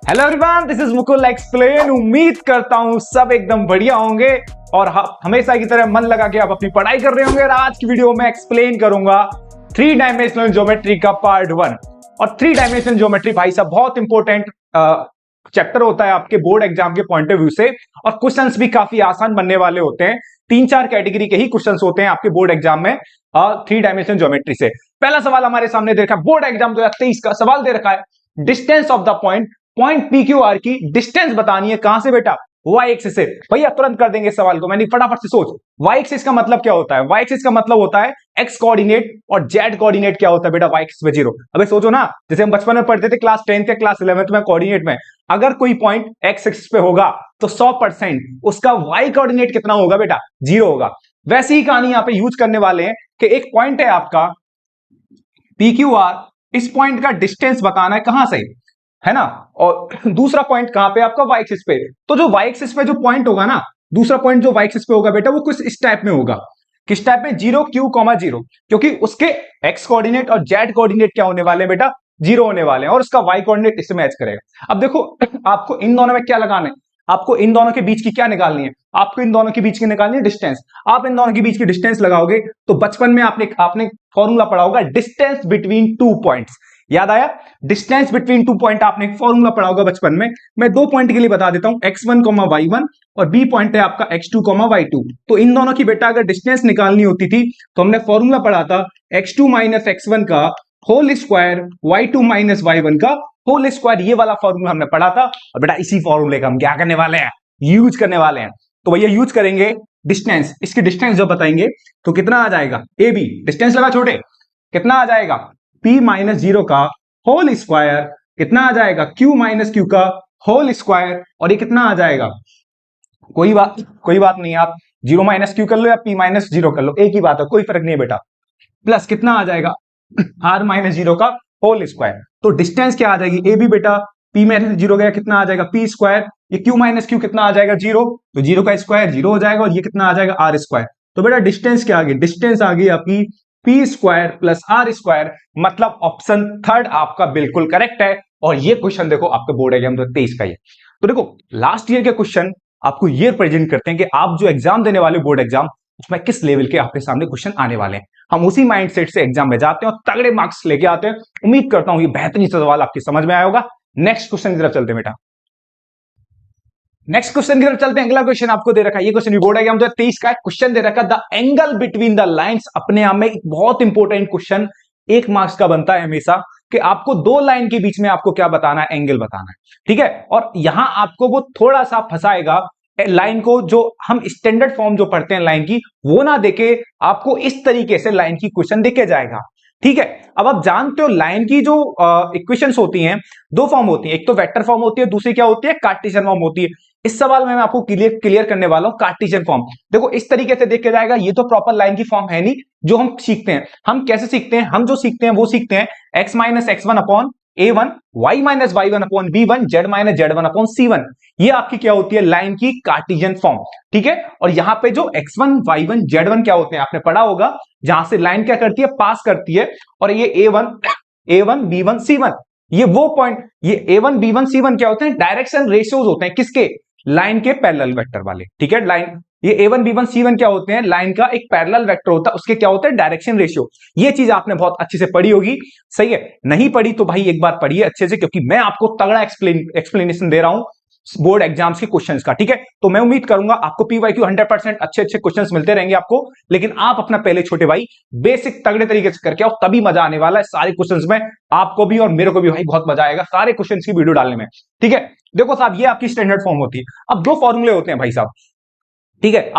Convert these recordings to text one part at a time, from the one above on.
Hello everyone, this is Mukul explain. उम्मीद करता हूं सब एकदम बढ़िया होंगे और हमेशा की तरह मन लगा के आप अपनी पढ़ाई कर रहे होंगे। और आज की वीडियो में एक्सप्लेन करूंगा थ्री डायमेंशनल ज्योमेट्री का पार्ट 1। और थ्री डायमेंशनल ज्योमेट्री भाई साहब बहुत इंपॉर्टेंट चैप्टर होता है आपके बोर्ड एग्जाम के पॉइंट ऑफ व्यू से। और क्वेश्चंस भी काफी आसान बनने वाले होते हैं। 3-4 कैटेगरी के ही क्वेश्चंस होते हैं आपके बोर्ड एग्जाम में थ्री डायमेंशनल ज्योमेट्री से। पहला सवाल हमारे सामने दे रखा है, बोर्ड एग्जाम 2023 का सवाल दे रखा है, distance of the point P Q R की डिस्टेंस बतानी है। कहां से बेटा? वाई एक्सिस से। भैया तुरंत कर देंगे सवाल को, मैंने फटाफट से सोच। वाई एक्सिस का मतलब क्या होता है? वाई एक्सिस का मतलब होता है एक्स कोऑर्डिनेट, और जेड कोऑर्डिनेट क्या होता है बेटा? वाई एक्सिस पे 0। अबे सोचो ना, जैसे हम बचपन में पढ़ते थे क्लास 10th या क्लास 11th में कोऑर्डिनेट में, अगर कोई पॉइंट एक्स एक्सिस पे होगा तो 100% उसका वाई कोऑर्डिनेट कितना होगा बेटा? 0 होगा। वैसी ही कहानी यहां पे यूज करने वाले हैं कि एक पॉइंट है आपका पी क्यू आर, इस पॉइंट का डिस्टेंस बताना है कहां से, है ना। और दूसरा पॉइंट कहां पे? आपका वाई एक्सिस पे। तो जो वाई एक्सिस पे जो पॉइंट होगा ना, दूसरा पॉइंट जो वाई एक्सिस पे होगा बेटा, वो कुछ इस टाइप में होगा। किस टाइप में? 0 Q, 0, क्योंकि उसके एक्स कोऑर्डिनेट और जेड कोऑर्डिनेट क्या होने वाले हैं बेटा? 0 होने वाले हैं, और उसका वाई कोऑर्डिनेट इससे मैच करेगा। अब देखो, आपको इन दोनों में क्या लगाना है? आपको इन दोनों के बीच की क्या निकालनी है? आपको इन दोनों के बीच की निकालनी है डिस्टेंस। आप इन दोनों के बीच की डिस्टेंस लगाओगे तो बचपन में आपने फॉर्मूला पढ़ा होगा, डिस्टेंस बिटवीन टू पॉइंट्स। याद आया? डिस्टेंस बिटवीन टू पॉइंट आपने एक फॉर्मूला पढ़ा होगा बचपन में। मैं दो पॉइंट के लिए बता देता हूं, x1, y1, और b पॉइंट है आपका x2, y2। तो इन दोनों की बेटा अगर डिस्टेंस निकालनी होती थी तो हमने फॉर्मूला पढ़ा था x2 माइनस x1 का whole square, y2 minus y1 का होल स्क्वायर। ये वाला फॉर्मूला हमने पढ़ा था, और बेटा इसी फॉर्मूले का हम क्या करने वाले हैं? यूज करने वाले हैं। तो भैया यूज करेंगे डिस्टेंस। इसकी डिस्टेंस जब बताएंगे तो कितना आ जाएगा? ए बी, डिस्टेंस लगा छोटे, कितना आ जाएगा? p माइनस 0 का होल स्क्वायर, कितना आ जाएगा? q माइनस क्यू का होल स्क्वायर, और ये कितना आ जाएगा? कोई बात नहीं, आप 0 माइनस क्यू कर लो या p माइनस 0 कर लो, एक ही बात है, कोई फर्क नहीं है बेटा। प्लस कितना आ जाएगा? r माइनस 0 का होल स्क्वायर। तो डिस्टेंस क्या आ जाएगी? ए बी बेटा, p माइनस 0 गया, कितना आ जाएगा? p square. ये q माइनस क्यू कितना आ जाएगा? 0। तो 0 का स्क्वायर 0 हो जाएगा, और ये कितना आ जाएगा? r square. तो बेटा डिस्टेंस क्या आ गई? डिस्टेंस आ गई आपकी p square plus r square. मतलब ऑप्शन थर्ड आपका बिल्कुल करेक्ट है। और ये क्वेश्चन देखो आपके बोर्ड एग्जाम 2023 का ही है। तो देखो, लास्ट ईयर के क्वेश्चन आपको ये प्रेजेंट करते हैं कि आप जो एग्जाम देने वाले बोर्ड एग्जाम, उसमें किस लेवल के आपके सामने क्वेश्चन आने वाले हैं। हम उसी माइंडसेट से एग्जाम में जाते हैं और तगड़े मार्क्स लेके आते हैं। उम्मीद करता हूं ये बेहतरीन सवाल आपकी समझ में आया होगा। नेक्स्ट क्वेश्चन की तरफ चलते हैं बेटा। नेक्स्ट क्वेश्चन की तरफ चलते हैं। अगला क्वेश्चन आपको दे रखा है, ये क्वेश्चन भी बोर्ड एग्जाम 2023 का क्वेश्चन दे रखा है, the angle between the lines. अपने आप में एक बहुत इंपॉर्टेंट क्वेश्चन, 1 मार्क्स का बनता है हमेशा, कि आपको दो लाइन के बीच में आपको क्या बताना है? एंगल बताना है, ठीक है। और यहां आपको वो थोड़ा सा फंसाएगा, लाइन को जो हम स्टैंडर्ड फॉर्म जो पढ़ते हैं लाइन की, वो ना देके आपको इस तरीके से लाइन की क्वेश्चन देके जाएगा, ठीक है। अब आप जानते हो लाइन की जो इक्वेशंस होती हैं, दो फॉर्म होती है, एक तो वेक्टर फॉर्म होती है, दूसरी क्या होती है? कार्टेशियन फॉर्म होती है। इस सवाल में मैं आपको क्लियर करने वाला हूं कार्टेशियन फॉर्म। देखो इस तरीके से देख के जाएगा, ये तो प्रॉपर लाइन की फॉर्म है नहीं जो हम सीखते हैं। हम कैसे सीखते हैं? हम जो सीखते हैं वो सीखते हैं x minus x1 upon a1, y minus y1 upon b1, z minus z1 upon c1। ये आपकी क्या होती है? लाइन की कार्टेशियन फॉर्म, ठीक है। और यहां पे जो x1, y1, z1 क्या होते हैं आपने पढ़ा होगा, जहां से लाइन क्या करती है? पास करती है। और ये a1 b1 c1, ये वो पॉइंट, ये a1 b1 c1 क्या होते हैं? डायरेक्शन रेशियोज होते हैं। किसके? लाइन के पैरेलल वेक्टर वाले, ठीक है। लाइन, ये a1 b1 c1 क्या होते हैं? लाइन का एक पैरेलल वेक्टर होता है, उसके क्या होते हैं? Direction ratio. ये चीज आपने बहुत अच्छे से पढ़ी होगी, सही है। नहीं पढ़ी तो भाई एक बार पढ़िए अच्छे से, क्योंकि मैं आपको तगड़ा एक्सप्लेनेशन दे रहा हूं बोर्ड एग्जाम्स के क्वेश्चंस का, ठीक है। तो मैं उम्मीद करूंगा आपको पीवाईक्यू 100% अच्छे क्वेश्चंस मिलते रहेंगे आपको, लेकिन आप अपना पहले छोटे भाई बेसिक तगड़े तरीके से करके आओ, तभी मजा आने वाला है सारे क्वेश्चंस में। आपको भी और मेरे को भी भाई बहुत मजा आएगा सारे क्वेश्चंस की वीडियो डालने में, ठीक है। देखो साहब, ये आपकी स्टैंडर्ड फॉर्म होती है। अब दो फॉर्मूले होते हैं भाई साहब, ठीक है।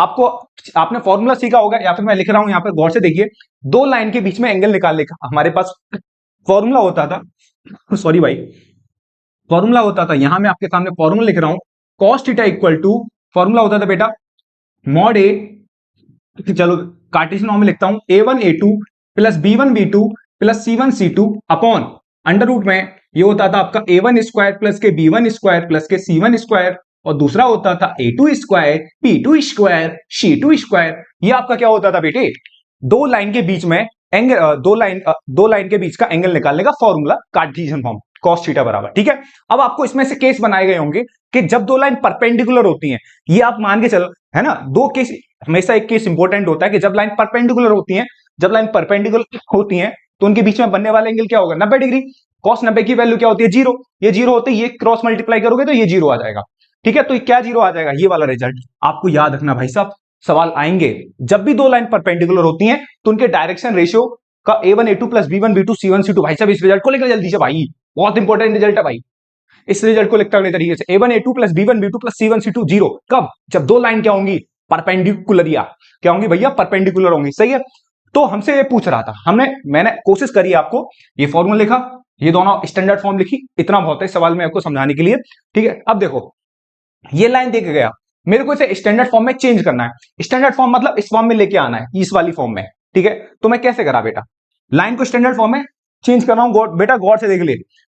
आपने फॉर्मूला सीखा होगा, या फिर मैं लिख रहा हूं यहां पर, गौर से देखिए। दो लाइन के बीच में एंगल निकालने का हमारे पास फॉर्मूला होता था, सॉरी भाई, फॉर्मूला होता था, यहां मैं आपके सामने फॉर्मूला लिख रहा हूं, cos theta equal to, formula होता था बेटा मॉड ए, चलो कार्टेशियन फॉर्म में लिखता हूं, a1 a2 plus b1 b2 plus c1 c2 upon under root में ये होता था आपका a1 स्क्वायर प्लस के b1 स्क्वायर प्लस के c1 स्क्वायर, और दूसरा होता था a2 square p2 square c2 square. ये आपका क्या होता था बेटे? दो लाइन के बीच में एंगल, दो लाइन के बीच का एंगल निकालने का formula Cartesian form. cos theta बराबर, ठीक है। अब आपको इसमें से केस बनाए गए होंगे कि जब दो लाइन परपेंडिकुलर होती हैं, ये आप मान के चलो, है ना। दो केस, हमेशा एक केस इंपॉर्टेंट होता है कि जब लाइन परपेंडिकुलर होती है, जब लाइन परपेंडिकुलर होती है तो उनके बीच में बनने वाला एंगल क्या होगा, 90 डिग्री। cos 90 की वैल्यू क्या होती है, जीरो। ये जीरो होते ही ये क्रॉस मल्टीप्लाई करोगे तो ये जीरो आ जाएगा, ठीक है। तो क्या जीरो आ जाएगा, ये वाला रिजल्ट आपको याद रखना भाई साहब। सवाल आएंगे जब भी दो लाइन परपेंडिकुलर होती हैं तो उनके डायरेक्शन रेशियो का A1 A2 plus B1 B2 C1 C2, भाई साहब इस रिजल्ट को लेकर जल्दी से भाई, बहुत इंपॉर्टेंट रिजल्ट है भाई। इस रिजल्ट को लिखता अगले तरीके से, A1 A2 plus B1 B2 plus C1 C2 zero. कब, जब दो लाइन क्या होंगी, परपेंडिकुलर, या क्या होंगी भैया, परपेंडिकुलर होंगी, सही है। तो हमसे ये पूछ रहा था, मैंने कोशिश करी आपको, ये फॉर्मूला लिखा, ये दोनों स्टैंडर्ड फॉर्म लिखी, इतना बहुत है सवाल में आपको समझाने के लिए, ठीक है। अब देखो ये लाइन देख गया, मेरे को इसे स्टैंडर्ड फॉर्म में चेंज करना है। स्टैंडर्ड फॉर्म मतलब इस फॉर्म में लेके आना है, इस वाली फॉर्म में, ठीक है। तो मैं कैसे करा बेटा, लाइन को स्टैंडर्ड फॉर्म में चेंज कर रहा हूं, बेटा गौर से देख ले,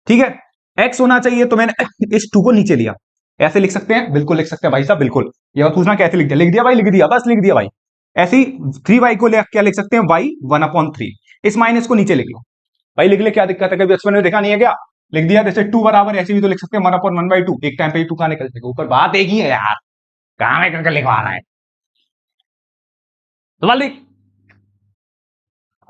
ठीक है। एक्स होना चाहिए तो मैंने इस 2 को नीचे लिया, ऐसे लिख सकते हैं, बिल्कुल लिख सकते हैं भाई साहब, बिल्कुल। ये पूछना कैसे लिख दिया, लिख दिया भाई, लिख दिया, बस लिख दिया भाई। ऐसे ही 3y को क्या लिख सकते हैं, y 1/3। इस माइनस को नीचे लिख लो भाई, लिख ले, क्या दिक्कत है, कभी बचपन में देखा नहीं है क्या, लिख दिया। जैसे 2 बराबर, ऐसे भी तो लिख सकते हैं 1/1/2, एक टाइम पे 2 कहां निकल जाएगा, ऊपर बात एक ही है यार, कहां में करके लिखवा रहा है, तो लिख।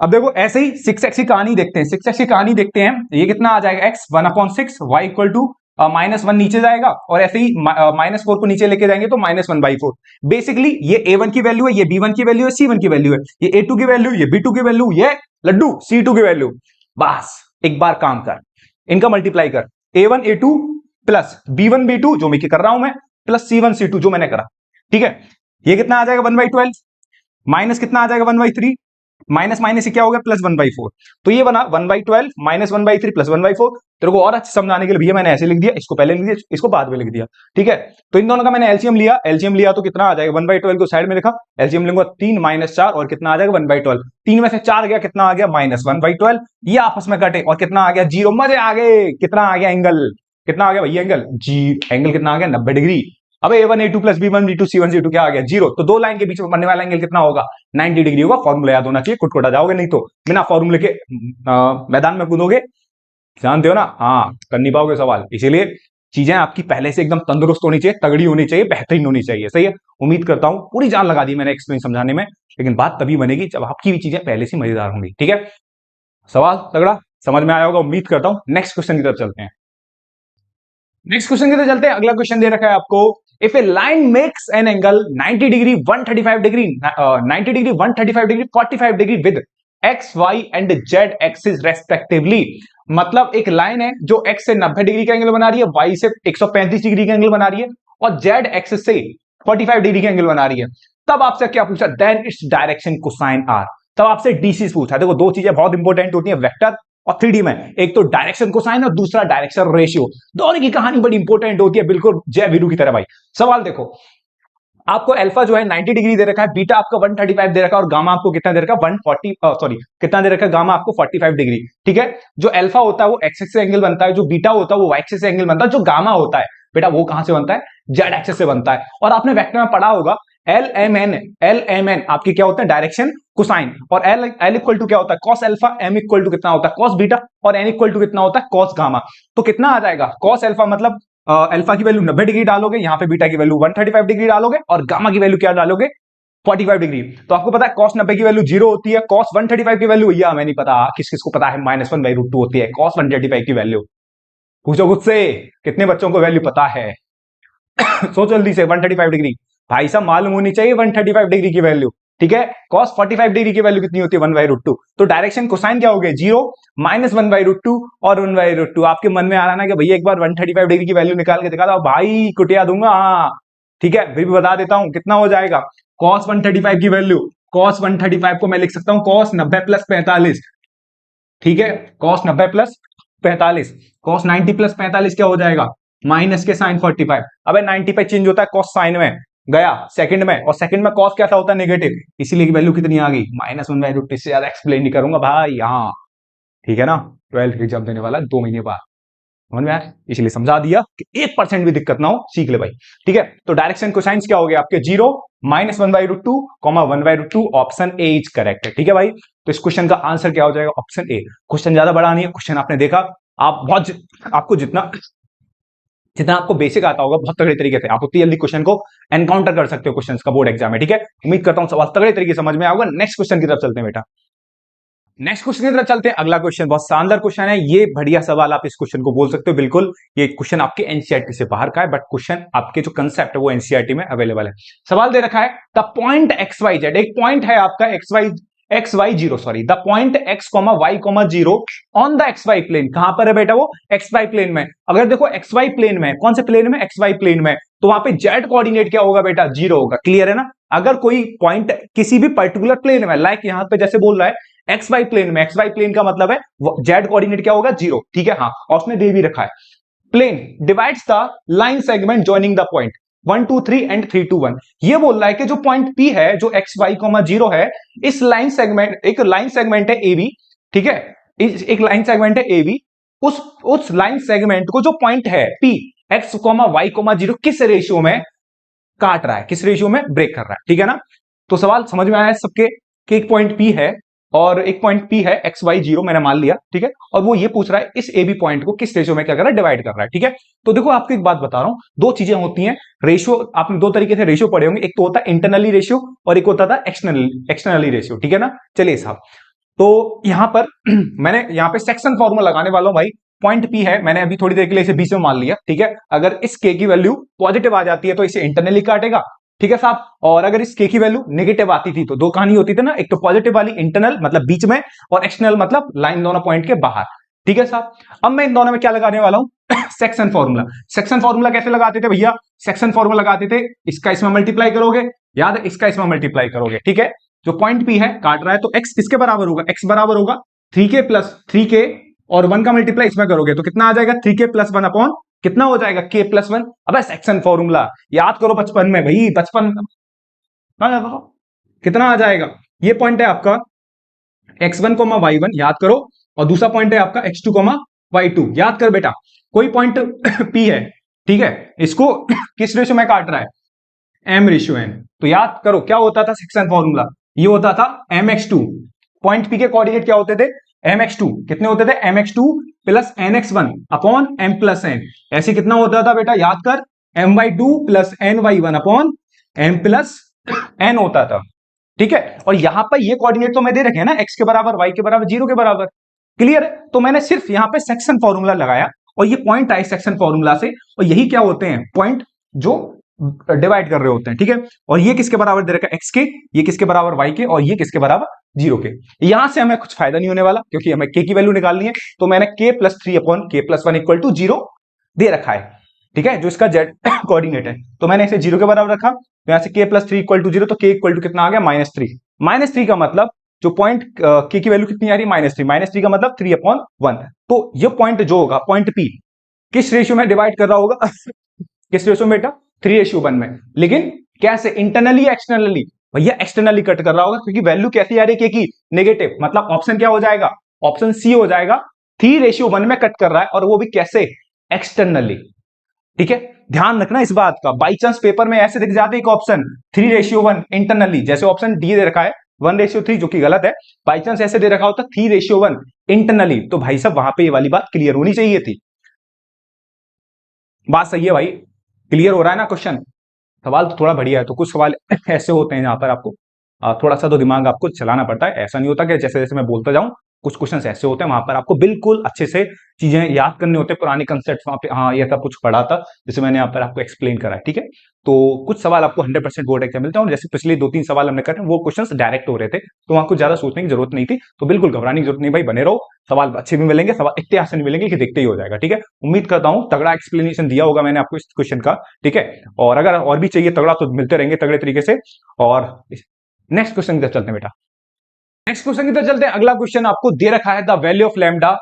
अब देखो ऐसे ही 6x की कहानी देखते हैं, 6x की कहानी देखते हैं, ये कितना आ जाएगा, x 1/6, y इक्वल टू -1 नीचे जाएगा, और ऐसे ही -4 को नीचे लेके जाएंगे तो -1/4। बेसिकली ये A1 की वैल्यू है, ये B1 की वैल्यू है, C1 की वैल्यू है, ये A2 की वैल्यू, ये B2 की वैल्यू, ये लड्डू C2 की वैल्यू। बस एक बार काम कर, इनका मल्टीप्लाई कर, A1 A2 plus B1 B2 जो मैं कर रहा हूं मैं, प्लस C1 C2 जो मैंने करा, ठीक है। ये कितना आ जाएगा 1/12, माइनस कितना आ जाएगा 1/3, माइनस माइनस से क्या हो गया प्लस 1/4। तो ये बना 1/12 माइनस 1/3 प्लस 1/4। तेरे को और अच्छे समझाने के लिए भैया मैंने ऐसे लिख दिया, इसको पहले लिख दिया, इसको बाद में लिख दिया, ठीक है। तो इन दोनों का मैंने एलसीएम लिया, एलसीएम लिया तो कितना आ जाएगा 1/12 को साइड में लिखा, एलसीएम लूंगा 3 - 4 और कितना आ जाएगा 1/12। 3 में से 4 गया, कितना आ गया -1/12। ये आपस में कटे और कितना आ गया जीरो, मजे आ गए। कितना आ गया एंगल, कितना आ गया भैया एंगल जी, एंगल कितना आ गया 90 डिग्री। अब A1 A2 plus B1 B2 C1 C2 क्या आ गया जीरो। तो दो लाइन के बीच में बनने वाला एंगल कितना होगा 90 डिग्री होगा। फॉर्मूला याद होना चाहिए, कुटकुटा जाओगे नहीं तो बिना फॉर्मूले के मैदान में कूदोगे, जानते हो ना, हाँ कर नहीं पाओगे सवाल। इसीलिए चीजें आपकी पहले से एकदम तंदुरुस्त होनी चाहिए, तगड़ी होनी चाहिए, बेहतरीन होनी चाहिए, सही है। उम्मीद करता हूं पूरी जान लगा दी मैंने एक्सप्लेन समझाने में, लेकिन बात तभी बनेगी जब आपकी भी चीजें पहले से मजेदार होंगी, ठीक है। सवाल तगड़ा समझ में आया होगा, उम्मीद करता हूं। नेक्स्ट क्वेश्चन की तरफ चलते हैं, नेक्स्ट क्वेश्चन की तरफ चलते हैं। अगला क्वेश्चन दे रखा है आपको, if a line makes an angle 90 degree 135 degree 90 degree 135 degree 45 degree with x y and z axis respectively. मतलब एक लाइन है जो एक्स से 90 डिग्री का एंगल बना रही है, वाई से 135 डिग्री का एंगल बना रही है, और जेड एक्सिस से 45 डिग्री का एंगल बना रही है। तब आपसे क्या पूछा, then its direction cosine are. तब आपसे डीसी पूछा। देखो दो चीजें बहुत इंपॉर्टेंट होती है वेक्टर और 3D में, एक तो डायरेक्शन कोसाइन और दूसरा डायरेक्शन रेशियो। दोनों की कहानी बड़ी इंपॉर्टेंट होती है, बिल्कुल जय वीरू की तरह भाई। सवाल देखो, आपको अल्फा जो है 90 डिग्री दे रखा है, बीटा आपका 135 दे रखा है, और गामा आपको कितना दे रखा है 140 सॉरी कितना दे रखा है, गामा आपको 45 डिग्री, ठीक है। जो अल्फा होता है वो एक्स एक्सिस से एंगल बनता है, जो बीटा होता है वो वाई एक्सिस से एंगल बनता है, जो गामा होता है बेटा वो कहां से बनता है, जेड एक्सिस से बनता है। और आपने वेक्टर में पढ़ा होगा एल एम एन आपकी क्या होता है डायरेक्शन कोसाइन, और एल इक्वल टू क्या होता है cos alpha, m equal to कितना होता है कॉस बीटा, और एन इक्वल टू कितना होता है कॉस गामा। तो कितना आ जाएगा कॉस अल्फा मतलब अल्फा की वैल्यू 90 डिग्री डालोगे, यहां पे बीटा की वैल्यू 135 डिग्री डालोगे, और गामा की वैल्यू क्या डालोगे 45 डिग्री। तो आपको पता है कॉस 90 की वैल्यू 0 होती है, कॉस 135 की वैल्यू भैया हमें नहीं पता, किस किस को पता है -1/√2 होती है कॉस 135 की वैल्यू। पूछो खुद से कितने बच्चों को वैल्यू पता है सोच जल्दी से। 135 डिग्री भाई साहब मालूम होनी चाहिए 135 डिग्री की वैल्यू, ठीक है। cos 45 डिग्री की वैल्यू कितनी होती है 1/√2। तो डायरेक्शन कोसाइन क्या हो गया 0 -1/√2 और 1/√2। आपके मन में आ रहा ना कि भैया एक बार 135 डिग्री की वैल्यू निकाल के दिखा दो भाई, कुटिया दूंगा, हाँ ठीक है। फिर भी बता देता हूं कितना हो जाएगा cos 135 की वैल्यू, cos 135 को मैं लिख सकता हूं cos 90 + 45, ठीक है। cos 90 + 45, cos 90 + 45 क्या हो जाएगा माइनस के साइन 45। अबे 90 पे चेंज होता है cos साइन में गया सेकंड में, और सेकंड में cos क्या होता है नेगेटिव, इसीलिए की वैल्यू कितनी आ गई -1/√2। इससे ज्यादा एक्सप्लेन नहीं करूंगा भाई, हाँ ठीक है ना। 12th एग्जाम देने वाला 2 महीने बाद, समझ में आया, इसलिए समझा दिया कि 1% भी दिक्कत ना हो, सीख ले भाई, ठीक है। तो डायरेक्शन कोसाइंस क्या हो गया आपके 0 -1/√2, 1/2। ऑप्शन ए इज करेक्ट है, ठीक है भाई। तो इस क्वेश्चन का आंसर क्या हो जाएगा ऑप्शन ए। क्वेश्चन ज्यादा बड़ा नहीं है, क्वेश्चन आपने देखा आपको जितना जितना आपको बेसिक आता होगा बहुत तगड़े तरीके से आप उतनी जल्दी क्वेश्चन को एनकाउंटर कर सकते हो क्वेश्चंस का बोर्ड एग्जाम में। ठीक है, उम्मीद करता हूं सवाल तगड़े तरीके से समझ में आएगा। नेक्स्ट क्वेश्चन की तरफ चलते हैं बेटा। नेक्स्ट क्वेश्चन की तरफ चलते हैं। अगला क्वेश्चन बहुत शानदार क्वेश्चन है, ये बढ़िया सवाल आप इस क्वेश्चन को बोल सकते हो बिल्कुल। ये क्वेश्चन आपके एनसीईआरटी से बाहर का है, बट क्वेश्चन आपके जो कंसेप्ट है वो एनसीईआरटी में अवेलेबल है। सवाल दे रखा है the point x y z, एक पॉइंट है आपका x y zero, sorry the point x comma y comma zero on the x y plane. कहां पर है बेटा वो? एक्स वाई प्लेन में। अगर देखो एक्स वाई प्लेन में, कौन से प्लेन में? एक्स वाई प्लेन में, तो वहां पे जेड कोऑर्डिनेट क्या होगा बेटा? जीरो होगा। क्लियर है ना? अगर कोई पॉइंट किसी भी पर्टिकुलर प्लेन में, लाइक यहां पे जैसे बोल रहा है एक्स वाई प्लेन में, एक्स वाई प्लेन का मतलब है जेड कोऑर्डिनेट क्या होगा? जीरो। ठीक है, हाँ, और उसने दे भी रखा है plane divides the line segment joining the point 1 2 3 and 3 2 1। ये बोल रहा है कि जो पॉइंट P है, जो एक्स वाई कॉमा जीरो है, इस लाइन सेगमेंट, एक लाइन सेगमेंट है AB, ठीक है, एक लाइन सेगमेंट है AB, उस लाइन सेगमेंट को जो पॉइंट है P x comma y comma zero किस रेशियो में काट रहा है, किस रेशियो में ब्रेक कर रहा है। ठीक है ना? तो सवाल समझ में आया सबके कि एक पॉइंट P है और एक पॉइंट P है एक्स वाई जीरो, मैंने मान लिया। ठीक है, और वो ये पूछ रहा है इस AB पॉइंट को किस रेशियो में क्या कर रहा है? डिवाइड कर रहा है। ठीक है, तो देखो आपको एक बात बता रहा हूं, दो चीजें होती हैं रेशियो, आपने दो तरीके से रेशियो पढ़े होंगे, एक तो होता है इंटरनली रेशियो और एक होता था एक्सटर्नली रेशियो। ठीक है ना? चलिए साहब, तो यहां पर मैंने यहां पे सेक्शन फॉर्मूला लगाने वाला हूं भाई। पॉइंट P है, मैंने अभी थोड़ी देर के लिए इसे बीच में मान लिया। ठीक है, अगर इस K की वैल्यू पॉजिटिव आ जाती है तो इसे इंटरनली काटेगा। ठीक है साहब, और अगर इस K की वैल्यू नेगेटिव आती थी तो दो कहानी होती थी ना, एक तो पॉजिटिव वाली इंटरनल मतलब बीच में, और एक्सटर्नल मतलब लाइन दोनों पॉइंट के बाहर। ठीक है साहब, अब मैं इन दोनों में क्या लगाने वाला हूं? Section formula. सेक्शन फॉर्मूला कैसे लगाते थे भैया? सेक्शन फॉर्मूला लगाते थे, इसका इसमें मल्टीप्लाई करोगे, याद है, इसका इसमें मल्टीप्लाई करोगे। ठीक है, जो पॉइंट P है काट रहा है तो x किसके बराबर होगा? x बराबर होगा 3k प्लस 3k, और 1 का मल्टीप्लाई इसमें करोगे तो कितना आ जाएगा? 3k प्लस 1 अपॉन कितना हो जाएगा? k plus 1। अब सेक्शन फॉर्मूला याद करो बचपन में भाई, बचपन कितना आ जाएगा? ये पॉइंट है आपका x1 कोमा y1, याद करो, और दूसरा पॉइंट है आपका x2 कोमा y2, याद कर बेटा। कोई पॉइंट P है, ठीक है, इसको किस रेशियो में काट रहा है? m ratio n। तो याद करो क्या होता था सेक्शन फॉर्मूला? ये होता था mx2। पॉइंट P के कोऑर्डिनेट क्या होते थे? mx2। कितने होते थे? mx2 plus nx1 upon m plus n। ऐसे कितना होता था बेटा? याद कर, my2 plus ny1 upon m plus n होता था। ठीक है, और यहां पर ये कोऑर्डिनेट तो मैं दे रखे हैं ना, x के बराबर, y के बराबर, 0 के बराबर। क्लियर है? तो मैंने सिर्फ यहां पे सेक्शन फॉर्मूला लगाया और ये पॉइंट आए सेक्शन फॉर्मूला से, और यही क्या होते हैं? पॉइंट जो डिवाइड कर रहे होते हैं। ठीक है, और ये किसके बराबर दे रखा है? x के, ये किसके बराबर? y के, और ये किसके बराबर? 0 के। यहां से हमें कुछ फायदा नहीं होने वाला क्योंकि हमें k की वैल्यू निकालनी है, तो मैंने k plus 3 upon k plus 1 equal to 0 दे रखा है। ठीक है, जो इसका z कोऑर्डिनेट है, तो मैंने इसे 0 के बराबर रखा, तो यहां से k प्लस 3 इक्वल टू 0, तो k इक्वल टू कितना आ गया? -3। -3 का मतलब जो पॉइंट k की वैल्यू कितनी आ रही है? -3। -3 का मतलब 3 अपॉन 1। तो ये पॉइंट जो होगा, पॉइंट P किस रेशियो में डिवाइड कर रहा होगा? किस रेशियो में बेटा? 3:1 में। लेकिन कैसे? इंटरनली या एक्सटर्नली? भैया एक्सटर्नली कट कर रहा होगा क्योंकि वैल्यू कैसी आ रही है? की नेगेटिव, मतलब ऑप्शन क्या हो जाएगा? ऑप्शन सी हो जाएगा। 3:1 में कट कर रहा है, और वो भी कैसे? एक्सटर्नली। ठीक है, ध्यान रखना इस बात का। बाई चांस पेपर में ऐसे दिख जाते एक ऑप्शन 3:1 इंटरनली, जैसे ऑप्शन डी दे रखा है 1:3, जो कि गलत है। बाई चांस ऐसे दे रखा होता 3:1 इंटरनली, तो भाई साहब वहां पे ये वाली बात क्लियर होनी चाहिए थी। बात सही है भाई? क्लियर हो रहा है ना क्वेश्चन? सवाल तो थोड़ा बढ़िया है। तो कुछ सवाल ऐसे होते हैं जहां पर आपको थोड़ा सा तो दिमाग आपको चलाना पड़ता है। ऐसा नहीं होता कि जैसे जैसे मैं बोलता जाऊं, कुछ क्वेश्चंस ऐसे होते हैं वहां पर आपको बिल्कुल अच्छे से चीजें याद करने होते हैं, पुराने कंसेप्ट वहां पे, हाँ ये सब कुछ पढ़ा था जैसे मैंने यहाँ पर आपको एक्सप्लेन करा है। ठीक है, तो कुछ सवाल आपको 100% बोर्ड एग्जाम मिलते हैं, और जैसे पिछले 2-3 सवाल हमने करे वो क्वेश्चंस डायरेक्ट हो रहे थे, तो वहां कुछ ज्यादा सोचने की जरूरत नहीं थी। तो बिल्कुल घबराने की जरूरत नहीं भाई, बने रहो, सवाल अच्छे भी मिलेंगे, सवाल इतने आसान मिलेंगे कि देखते ही हो जाएगा। ठीक है, उम्मीद करता हूं तगड़ा एक्सप्लेनेशन दिया होगा मैंने आपको इस क्वेश्चन का। ठीक है, और अगर और भी चाहिए तगड़ा तो मिलते रहेंगे तगड़े तरीके से। और नेक्स्ट क्वेश्चन की तरफ चलते हैं बेटा। नेक्स्ट क्वेश्चन की तरफ चलते हैं। अगला क्वेश्चन आपको दे रखा है द वैल्यू ऑफ लैम्डा।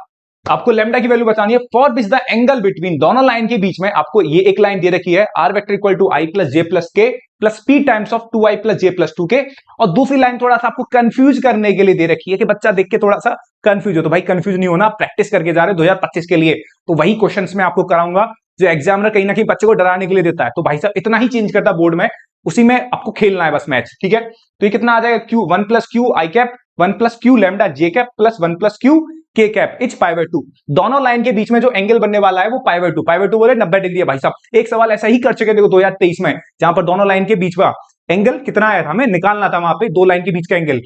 आपको लैम्डा की वैल्यू बतानी है for which the angle between, दोनों लाइन के बीच में आपको ये एक लाइन दे रखी है r vector equal to i plus j plus k plus p times of 2i plus j plus 2k, और दूसरी लाइन थोड़ा सा आपको कंफ्यूज करने के लिए दे रखी है कि बच्चा देख के थोड़ा सा कंफ्यूज हो। तो भाई कंफ्यूज नहीं होना, प्रैक्टिस करके जा रहे हो 2025 के लिए, तो वही क्वेश्चन मैं आपको कराऊंगा जो एग्जामिनर कहीं ना कहीं बच्चे को डराने के लिए देता है। तो भाई साहब इतना ही चेंज करता बोर्ड में, उसी में आपको खेलना है बस मैच। ठीक है, तो ये कितना आ जाएगा? q 1 plus Q I cap 1 plus Q lambda J cap plus 1 plus Q के कैप इच पाई बाय 2। दोनों लाइन के बीच में जो एंगल बनने वाला है वो पाई बाय 2, पाई बाय 2 बोले 90 डिग्री है भाई साहब। एक सवाल ऐसा ही कर चुके देखो 2023 में, जहां पर दोनों लाइन के बीच में एंगल कितना आया था, हमें निकालना था वहां पे दो लाइन के बीच का एंगल।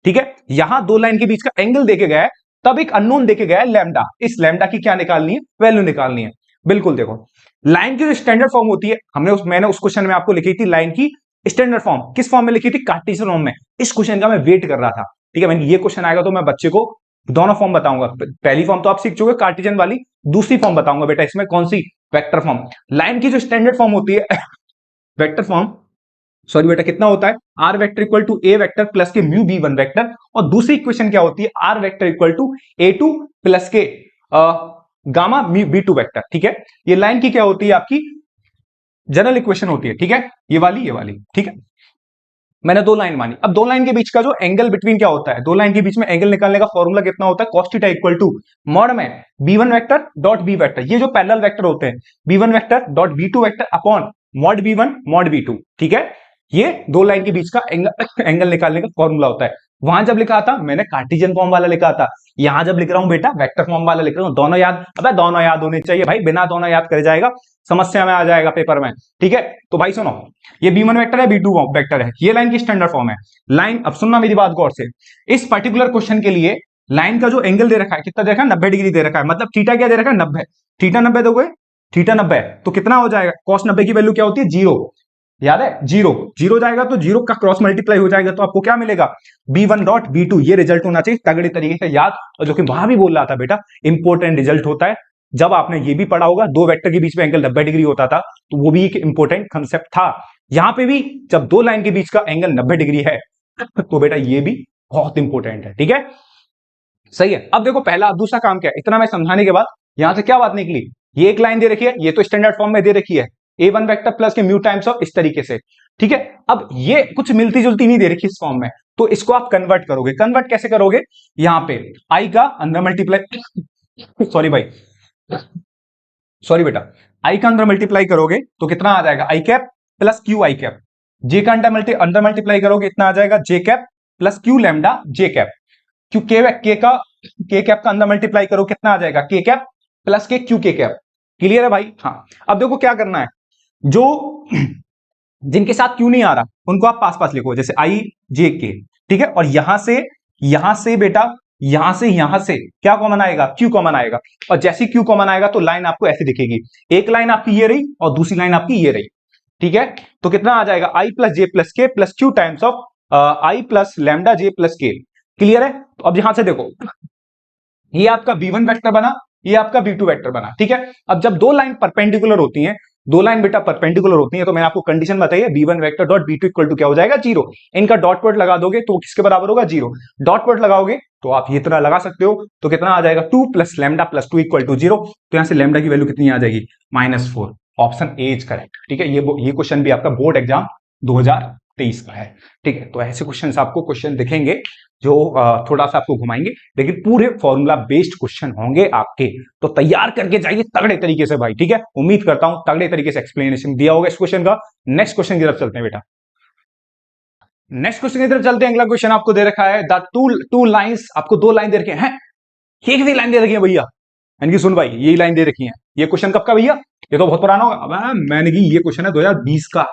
ठीक है, यहां दो लाइन के बीच का एंगल देखे गया है, तब एक अननोन देखे गया है लैम्डा। इस लैम्डा की क्या निकालनी है, वैल्यू निकालनी है। बिल्कुल देखो, लाइन की जो स्टैंडर्ड फॉर्म होती है, मैंने उस क्वेश्चन में आपको लिखी थी लाइन की स्टैंडर्ड फॉर्म, किस फॉर्म में लिखी थी, कार्टेशियन फॉर्म में। इस क्वेश्चन का मैं वेट कर रहा था। ठीक है, मैंने ये क्वेश्चन आएगा तो मैं बच्चे को दोनों फॉर्म बताऊंगा। पहली फॉर्म तो आप सीख चुके कार्टेशियन वाली, दूसरी फॉर्म बताऊंगा बेटा इसमें कौन सी, वेक्टर फॉर्म। लाइन की जो स्टैंडर्ड फॉर्म होती है वेक्टर फॉर्म, सॉरी बेटा, कितना होता है, r vector equal to a vector plus k mu b one vector. और दूसरी इक्वेशन क्या होती है, r vector equal to a two plus k gamma mu b two vector. ठीक है, ये लाइन की क्या होती है, आपकी जनरल इक्वेशन होती है। ठीक है, ये वाली। ठीक है, मैंने दो लाइन मानी। अब दो लाइन के बीच का जो एंगल बिटवीन क्या होता है, दो लाइन के बीच में एंगल निकालने का फॉर्मूला कितना होता है, cos theta equal to mod में b1 vector dot b vector, ये जो पैरेलल वेक्टर होते हैं, b1 vector dot b2 vector upon mod b1 mod b2। ठीक है, ये दो लाइन के बीच का एंगल निकालने का फॉर्मूला होता है। वहां जब लिखा था मैंने कार्टेशियन फॉर्म वाला लिखा था, यहां जब लिख रहा हूं बेटा वेक्टर फॉर्म वाला लिख रहा हूं। दोनों याद, अबे दोनों याद होने चाहिए भाई, बिना दोनों याद कर जाएगा समस्या में आ जाएगा पेपर में। ठीक है, तो भाई सुनो, ये b1 वेक्टर है, b2 वेक्टर है, ये लाइन की स्टैंडर्ड फॉर्म है। लाइन, अब सुनना मेरी बात गौर से, इस पर्टिकुलर क्वेश्चन के लिए लाइन का जो एंगल दे रखा है कितना दे रखा है, 90 डिग्री दे रखा है। मतलब थीटा क्या दे रखा है, 90। थीटा 90 दोगे, थीटा 90 तो कितना हो जाएगा, cos 90 की वैल्यू क्या होती है, 0। याद है, जीरो जाएगा तो जीरो का क्रॉस मल्टीप्लाई हो जाएगा, तो आपको क्या मिलेगा, b1 डॉट b2। ये रिजल्ट होना चाहिए तगड़े तरीके से याद। और जो कि वहां भी बोल रहा था बेटा, इंपॉर्टेंट रिजल्ट होता है। जब आपने ये भी पढ़ा होगा, दो वेक्टर के बीच में एंगल 90 डिग्री होता था, तो वो भी एक इंपॉर्टेंट कंसेप्ट था। यहां पे भी जब दो लाइन के बीच का एंगल 90 डिग्री है तो बेटा ये भी बहुत इंपॉर्टेंट है। ठीक है, सही है। अब देखो पहला, अब दूसरा काम क्या है, इतना मैं समझाने के बाद यहां से क्या बात निकली, ये एक लाइन दे रखी है, ये तो स्टैंडर्ड फॉर्म में दे रखी है, a1 vector plus k mu times of, इस तरीके से। ठीक है, अब ये कुछ मिलती जुलती नहीं दे रखी इस फॉर्म में, तो इसको आप कन्वर्ट करोगे। कन्वर्ट कैसे करोगे, यहां पे i का अंदर मल्टीप्लाई सॉरी बेटा, i का अंदर मल्टीप्लाई करोगे तो कितना आ जाएगा, i cap plus Q I cap. j का अंदर मल्टीप्लाई करोगे इतना आ जाएगा, j cap plus Q lambda j cap. Q के कैप का अंदर मल्टीप्लाई करो कितना आ जाएगा, के कैप प्लस के क्यू के कैप। क्लियर है भाई, हाँ। अब देखो क्या करना है, जो जिनके साथ क्यू नहीं आ रहा उनको आप पास पास लिखो, जैसे आई जे के। ठीक है, और यहां से बेटा, यहां से क्या कॉमन आएगा, क्यू कॉमन आएगा। और जैसे क्यू कॉमन आएगा तो लाइन आपको ऐसी दिखेगी, एक लाइन आपकी ये रही और दूसरी लाइन आपकी ये रही। ठीक है, तो कितना आ जाएगा, आई plus j plus k plus Q times of I plus lambda J plus के। क्लियर है, तो अब यहां से देखो, ये आपका v1 वेक्टर बना, ये आपका v2 वेक्टर बना। ठीक है, अब जब दो लाइन परपेंडिकुलर होती हैं, दो लाइन बेटा परपेंडिकुलर होती है, तो मैंने आपको कंडीशन बताई है, v1 vector dot v2 equal to क्या हो जाएगा, 0। इनका डॉट प्रोडक्ट लगा दोगे तो किसके बराबर होगा, 0। डॉट प्रोडक्ट लगाओगे तो आप ये तरह लगा सकते हो, तो कितना आ जाएगा, 2 plus lambda plus 2 equal to 0। तो यहां से लैम्डा की वैल्यू कितनी आ जाएगी, -4। Option A is correct. ठीक है, ये क्वेश्चन भी आपका बोर्ड एग्जाम 2023 का है। ठीक है, तो ऐसे क्वेश्चन आपको क्वेश्चन दिखेंगे जो थोड़ा सा आपको घुमाएंगे, लेकिन पूरे फॉर्मूला बेस्ड क्वेश्चन होंगे आपके, तो तैयार करके जाइए तगड़े तरीके से भाई। ठीक है, उम्मीद करता हूं तगड़े तरीके से एक्सप्लेनेशन दिया होगा इस क्वेश्चन का। नेक्स्ट क्वेश्चन की तरफ चलते हैं बेटा, नेक्स्ट क्वेश्चन की तरफ चलते हैं। अगला क्वेश्चन आपको दे रखा है, द टू लाइंस, आपको दो लाइन दे रखे हैं, एक ही लाइन दे रखी है भैया, यानी कि सुन भाई, यही लाइन दे रखी है। ये क्वेश्चन कब का भैया, ये तो बहुत पुराना होगा। अब मैंने की ये क्वेश्चन है 2020 का,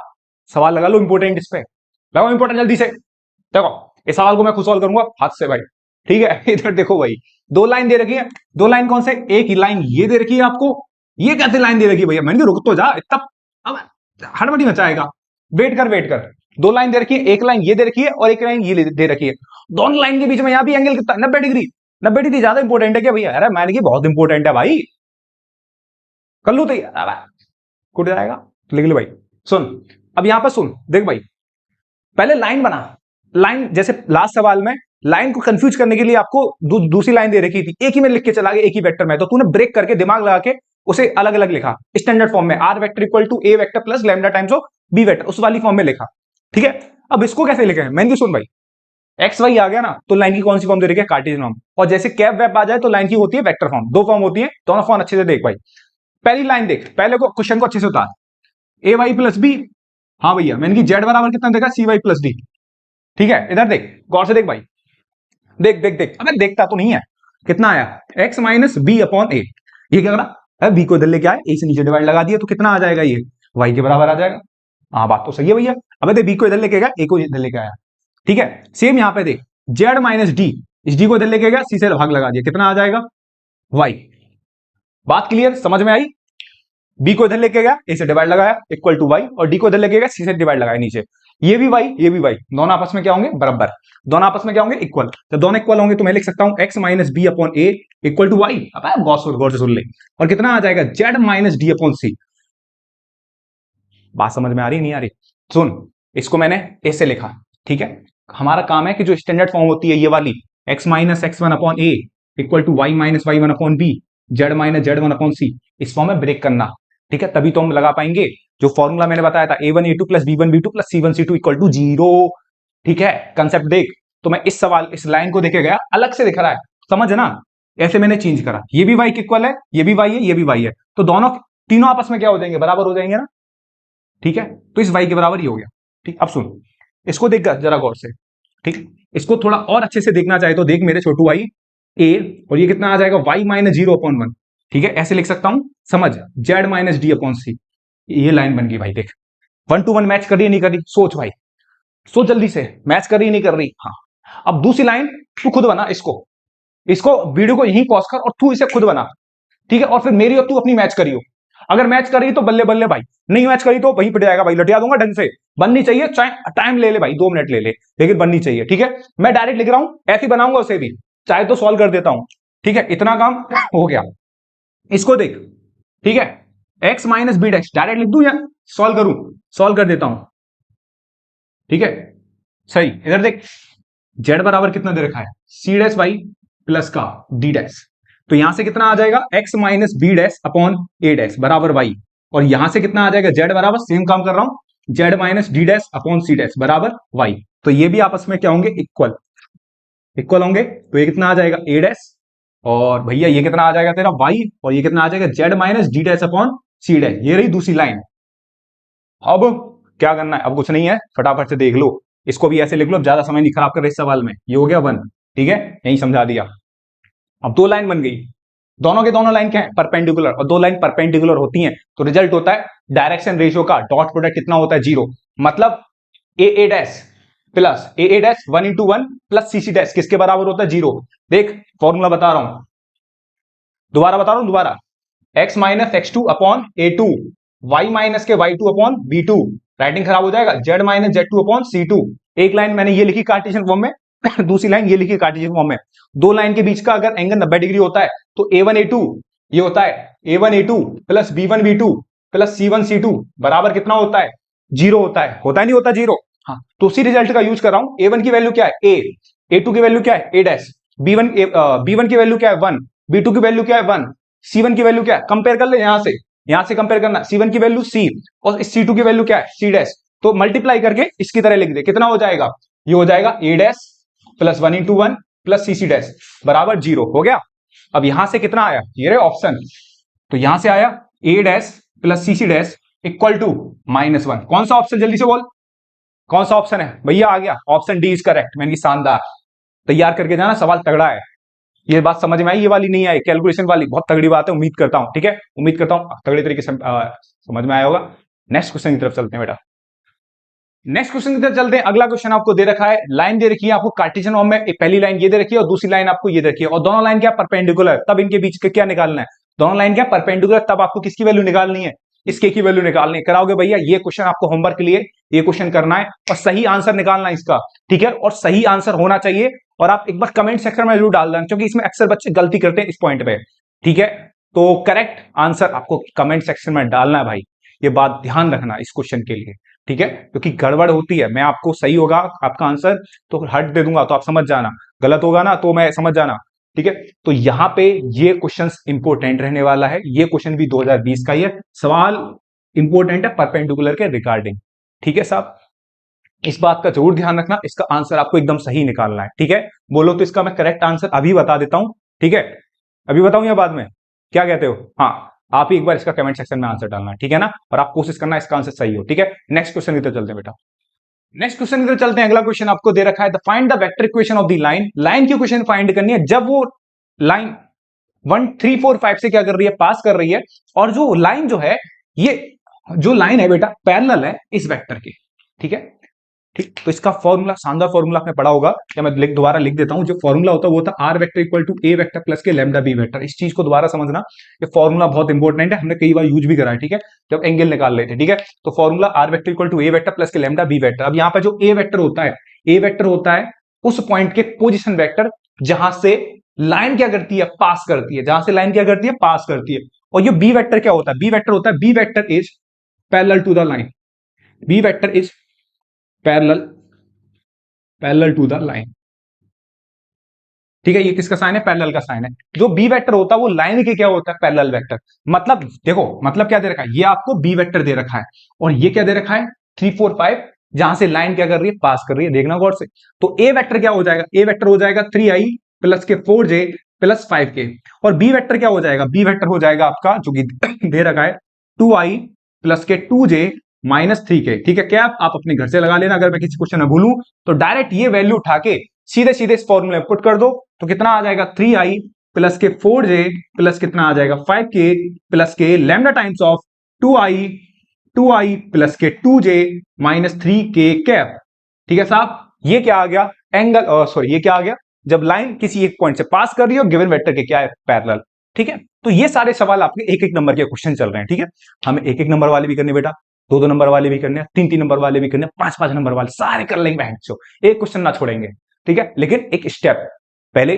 सवाल लगा लो इंपोर्टेंट, इस पे लगाओ इंपोर्टेंट जल्दी से। देखो इस सवाल को मैं खुद सॉल्व करूंगा हाथ से भाई। ठीक है, इधर देखो भाई, दो लाइन दे रखी है, दो लाइन कौन से, एक ही लाइन ये दे रखी है आपको, ये कैसे लाइन दे रखी है भैया, मैंने रुक तो जा, इतना अब हड़बड़ी मचाएगा, वेट कर। दो लाइन दे रखी है, एक लाइन ये दे रखी है और एक लाइन ये दे रखी है, दोनों लाइन के बीच में यहां भी एंगल कितना, 90 डिग्री। 90 डिग्री ज्यादा इंपॉर्टेंट है क्या भैया, अरे मैंने की बहुत इंपॉर्टेंट है भाई, कर लू तैयार, कुट जाएगा, लिख लो भाई। सुन, अब यहां पर सुन, देख भाई, पहले लाइन बना, लाइन जैसे लास्ट सवाल में लाइन को कंफ्यूज करने के लिए आपको दूसरी लाइन दे रखी थी, एक ही में लिख के चला गया, एक ही वेक्टर में, तो तूने ब्रेक करके दिमाग लगा के उसे अलग अलग लिखा स्टैंडर्ड फॉर्म में, r vector equal to a vector plus lambda times of b vector, उस वाली फॉर्म में लिखा। ठीक है, अब इसको कैसे लिखे हैं, मैंने सुन भाई, एक्स वाई आ गया ना, तो लाइन की कौन सी फॉर्म दे रखी है, कार्टेशियन फॉर्म। और जैसे कैप वेप आ जाए तो लाइन की होती है वेक्टर फॉर्म। दो फॉर्म होती है, दोनों फॉर्म अच्छे से देख भाई। पहली लाइन देख, पहले को क्वेश्चन को अच्छे से उतार, ए वाई प्लस बी, हाँ भैया, मैंने की जेड बराबर कितना देखा, सी वाई प्लस डी। ठीक है, इधर देख, गौर से देख भाई, देख, अबे देखता तो नहीं है, कितना आया x माइनस बी अपॉन ए। ये क्या करा, बी को इधर लेके आए, ए से नीचे डिवाइड लगा दिया, तो कितना आ जाएगा ये y के बराबर आ जाएगा। हाँ बात तो सही है भैया। अब देख बी को इधर लेके गया, ए को इधर लेके आया, ठीक है। सेम यहां पे देख z माइनस डी, इस डी को इधर लेके गया, सी से भाग लगा दिया, कितना आ जाएगा y। बात क्लियर, समझ में आई। बी को इधर लेके गया, ए से डिवाइड लगाया इक्वल टू वाई, और डी को इधर लेके गया, सी से डिवाइड लगाया नीचे, ये भी वाई ये भी वाई, दोनों आपस में क्या होंगे बराबर, दोनों आपस में क्या होंगे इक्वल। जब दोनों इक्वल होंगे तो मैं लिख सकता हूं x minus b upon a equal to y. अब गौर से सुन ले, और कितना आ जाएगा z minus d upon c. बात समझ में आ रही नहीं आ रही, सुन इसको मैंने ऐसे लिखा, ठीक है। हमारा काम है कि जो स्टैंडर्ड फॉर्म होती है ये वाली, x minus x one upon a equal to y minus y one upon b, z minus z one upon c, इस फॉर्म में ब्रेक करना, ठीक है। तभी तो हम लगा पाएंगे जो फॉर्मूला मैंने बताया था, a1 a2 plus b1 b2 plus c1 c2 equal to 0, ठीक है। कंसेप्ट देख, तो मैं इस सवाल इस लाइन को देखे गया, अलग से दिख रहा है, समझ ना, ऐसे मैंने चेंज करा, ये भी y के इक्वल है, ये भी y है, ये भी y है, तो दोनों तीनों आपस में क्या हो जाएंगे बराबर हो जाएंगे ना, ठीक है। तो इस y के बराबर ही हो गया, ठीक। अब सुन इसको देख जरा गौर से, ठीक। इसको थोड़ा और अच्छे से देखना चाहे तो देख मेरे छोटू भाई, a और ये कितना आ जाएगा y minus zero upon one, ठीक है। ऐसे लिख सकता हूं, समझ, Z minus d upon c, ये लाइन बन गई भाई। देख 1 to 1 मैच कर रही है नहीं कर रही, सोच भाई, सोच जल्दी से, मैच कर रही नहीं कर रही। हाँ अब दूसरी लाइन तू खुद बना, इसको इसको वीडियो को यहीं पॉज कर और तू इसे खुद बना, ठीक है। और फिर मेरी और तू अपनी मैच करियो, अगर मैच करी तो बल्ले बल्ले भाई, नहीं मैच करी तो वहीं पिट जाएगा भाई, लटिया दूंगा ढंग से। बननी चाहिए, चाहे टाइम ले ले भाई, 2 मिनट ले ले, लेकिन बननी चाहिए, ठीक है। मैं डायरेक्ट लिख रहा हूं, ऐसे ही बनाऊंगा उसे भी, चाहे तो सॉल्व कर देता हूं, ठीक है। इतना काम हो गया। इसको देख, ठीक है, x minus b dash direct लिख दूं या सॉल्व करूं, सॉल्व कर देता हूं, ठीक है। सही, इधर देख z बराबर कितना दे रखा है, c डैश वाई प्लस का d डैश, तो यहां से कितना आ जाएगा x minus b dash upon a dash बराबर y, और यहां से कितना आ जाएगा z बराबर, सेम काम कर रहा हूं, z minus d dash upon c dash बराबर y। तो ये भी आपस में क्या होंगे इक्वल, इक्वल होंगे, तो ये कितना आ जाएगा a डैश, और भैया ये कितना आ जाएगा तेरा y, और ये कितना आ जाएगा z minus d dash upon c dash. ये रही दूसरी लाइन। अब क्या करना है, अब कुछ नहीं है, फटाफट से देख लो, इसको भी ऐसे लिख लो, ज्यादा समय नहीं खराब कर रहे इस सवाल में। ये हो गया 1, ठीक है, यही समझा दिया। अब 2 लाइन बन गई, दोनों के दोनों लाइन क्या है परपेंडिकुलर, और 2 लाइन परपेंडिकुलर होती हैं तो रिजल्ट होता है डायरेक्शन रेशियो का डॉट प्रोडक्ट कितना होता है 0, मतलब ए डैश प्लस ए dash 1 into 1 plus c c dash किसके बराबर होता है 0। देख फॉर्मूला बता रहा हूं, दोबारा बता रहा हूं, दोबारा, x minus x two upon a two, y minus k y two upon b two, writing खराब हो जाएगा, z minus z two upon c two. एक लाइन मैंने ये लिखी कार्टेशियन फॉर्म में दूसरी लाइन ये लिखी कार्टेशियन फॉर्म में। 2 लाइन के बीच का अगर एंगल 90 डिग्री होता है तो a1 a2 ये होता है a1 a2 plus b1 b2 plus c1 c2 बराबर कितना होता है 0 होता है नहीं होता 0। हाँ तो उसी रिजल्ट का यूज कर रहा हूं। a1 की वैल्यू क्या है a, a2 की वैल्यू क्या है a डैश, b1 की वैल्यू क्या है 1, b2 की वैल्यू क्या है 1, c1 की वैल्यू क्या है, कंपेयर कर ले, यहां से कंपेयर करना, c1 की वैल्यू c और c2 की वैल्यू क्या है c डैश, तो मल्टीप्लाई करके इसकी तरह लिख दे, कितना हो जाएगा, ये हो जाएगा a dash plus 1 into 1 plus c c dash बराबर 0 हो गया। अब यहां से कितना आया, ये रहे ऑप्शन, तो यहां से आया a dash plus c c dash equal to -1। कौन सा ऑप्शन, जल्दी से बोल कौन सा ऑप्शन है भैया, आ गया ऑप्शन डी इज करेक्ट। मैंने शानदार, तैयार करके जाना, सवाल तगड़ा है। ये बात समझ में आई, ये वाली नहीं आई, कैलकुलेशन वाली बहुत तगड़ी बात है, उम्मीद करता हूं, ठीक है, उम्मीद करता हूं तगड़े तरीके से समझ में आया होगा। नेक्स्ट क्वेश्चन की तरफ चलते हैं बेटा, नेक्स्ट क्वेश्चन की तरफ चलते हैं। अगला क्वेश्चन आपको दे रखा है, लाइन दे रखी है आपको कार्टेशियन फॉर्म में, पहली लाइन ये दे रखी है और दूसरी लाइन आपको ये दे रखी है, और दोनों लाइन क्या परपेंडिकुलर, तब इनके बीच का क्या निकालना है, दोनों लाइन क्या परपेंडिकुलर, तब आपको किसकी वैल्यू निकालनी है, इसके की वैल्यू निकालनी है। कराओगे भैया, ये क्वेश्चन आपको होमवर्क के लिए ये क्वेश्चन करना है और सही आंसर निकालना है इसका, ठीक है, और सही आंसर होना चाहिए। और आप एक बार कमेंट सेक्शन में जरूर डाल देना, क्योंकि इसमें अक्सर बच्चे गलती करते हैं इस पॉइंट पे, ठीक है। तो करेक्ट आंसर आपको कमेंट सेक्शन में डालना है भाई, ये बात ध्यान रखना इस क्वेश्चन के लिए, ठीक है, क्योंकि गड़बड़ होती है। मैं आपको सही होगा आपका आंसर तो हट दे दूंगा, तो आप समझ जाना, गलत होगा ना तो मैं समझ जाना, ठीक है। तो यहां पे ये क्वेश्चन इंपोर्टेंट रहने वाला है, ये क्वेश्चन भी 2020 का ही है, सवाल इंपोर्टेंट है परपेंडिकुलर के रिगार्डिंग, ठीक है साहब, इस बात का जरूर ध्यान रखना, इसका आंसर आपको एकदम सही निकालना है, ठीक है। बोलो तो इसका मैं करेक्ट आंसर अभी बता देता हूं, ठीक है, अभी बताऊं या बाद में, क्या कहते हो, हाँ आप ही एक बार इसका कमेंट सेक्शन में आंसर डालना, ठीक है ना, और आप कोशिश करना इसका आंसर सही हो, ठीक है। नेक्स्ट क्वेश्चन की तरफ चलते हैं बेटा, नेक्स्ट क्वेश्चन की तरफ चलते हैं। अगला क्वेश्चन आपको दे रखा है, the find the vector equation of the line, line की इक्वेशन फाइंड करनी है जब वो लाइन 1 3 4 5 से क्या कर रही है, पास कर रही है। और जो लाइन जो है, ये जो लाइन है बेटा पैरेलल है इस वेक्टर के, ठीक है। ठीक, तो इसका फॉर्मूला, शानदार फॉर्मूला आपने पढ़ा होगा, या मैं दोबारा लिख देता हूं। जो फॉर्मूला होता है वो होता है r vector equal to a vector plus के लैम्डा बी वेक्टर। इस चीज को दोबारा समझना, ये फॉर्मूला बहुत इंपॉर्टेंट है, हमने कई बार यूज भी करा है, ठीक है, जब एंगल निकाल लेते, ठीक है। तो formula r vector equal to a vector plus के लैम्डा बी वेक्टर। अब यहाँ पे जो ए वेक्टर होता है, ए वेक्टर होता है उस पॉइंट के पोजिशन वेक्टर जहां से लाइन क्या करती है, पास करती है, जहां से लाइन क्या करती है, पास करती है। और ये बी वेक्टर क्या होता है, बी वेक्टर होता है, b vector is parallel to the line, b vector is parallel parallel to the line, ठीक है। ये किसका साइन है, पैरेलल का साइन है। जो बी वेक्टर होता है वो लाइन के क्या होता है, पैरेलल वेक्टर। मतलब देखो, मतलब क्या दे रखा है, ये आपको बी वेक्टर दे रखा है, और ये क्या दे रखा है 3 4 5, जहां से लाइन क्या कर रही है, पास कर रही है, देखना गौर से। तो ए वेक्टर क्या हो जाएगा, ए वेक्टर हो जाएगा 3i प्लस के 4j प्लस 5k। और बी वेक्टर क्या हो जाएगा, बी वेक्टर हो जाएगा आपका जो कि दे रखा है 2i प्लस के 2j माइनस 3k, ठीक है। क्या आप अपने घर से लगा लेना, अगर मैं किसी क्वेश्चन में भूलूं तो डायरेक्ट ये वैल्यू उठा के सीधे सीधे इस फॉर्मूले में पुट कर दो, तो कितना आ जाएगा 3i प्लस के 4j प्लस कितना आ जाएगा 5k प्लस के lambda times of 2i plus के 2j माइनस 3k कैप, ठीक है साहब। ये क्या आ गया, एंगल, सॉरी ये क्या आ गया, जब लाइन किसी एक पॉइंट से पास कर रही हो गिवन वेक्टर के क्या है, पैरेलल, ठीक है। तो ये सारे सवाल आपके एक एक नंबर के क्वेश्चन चल रहे हैं, ठीक है। हमें एक एक नंबर वाले भी करने बेटा, दो दो नंबर वाले भी करने, तीन तीन नंबर वाले भी करने, पांच पांच नंबर वाले सारे कर लेंगे बहन, एक क्वेश्चन ना छोड़ेंगे, ठीक है। लेकिन एक स्टेप पहले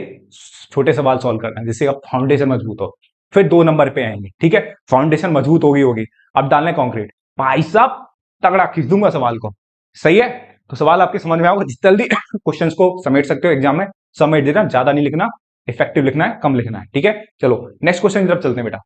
छोटे सवाल सॉल्व करना है जिससे अब फाउंडेशन मजबूत हो, फिर 2 नंबर पे आएंगे, ठीक है। फाउंडेशन मजबूत होगी, अब डालना है कॉन्क्रीट, भाई साहब तगड़ा खींच दूंगा सवाल को, सही है। तो सवाल आपके समझ में आओगे, जिस जल्दी क्वेश्चंस को समेट सकते हो एग्जाम में समेट देना, ज्यादा नहीं लिखना, इफेक्टिव लिखना है, कम लिखना है, ठीक है। चलो नेक्स्ट क्वेश्चन की तरफ चलते हैं बेटा,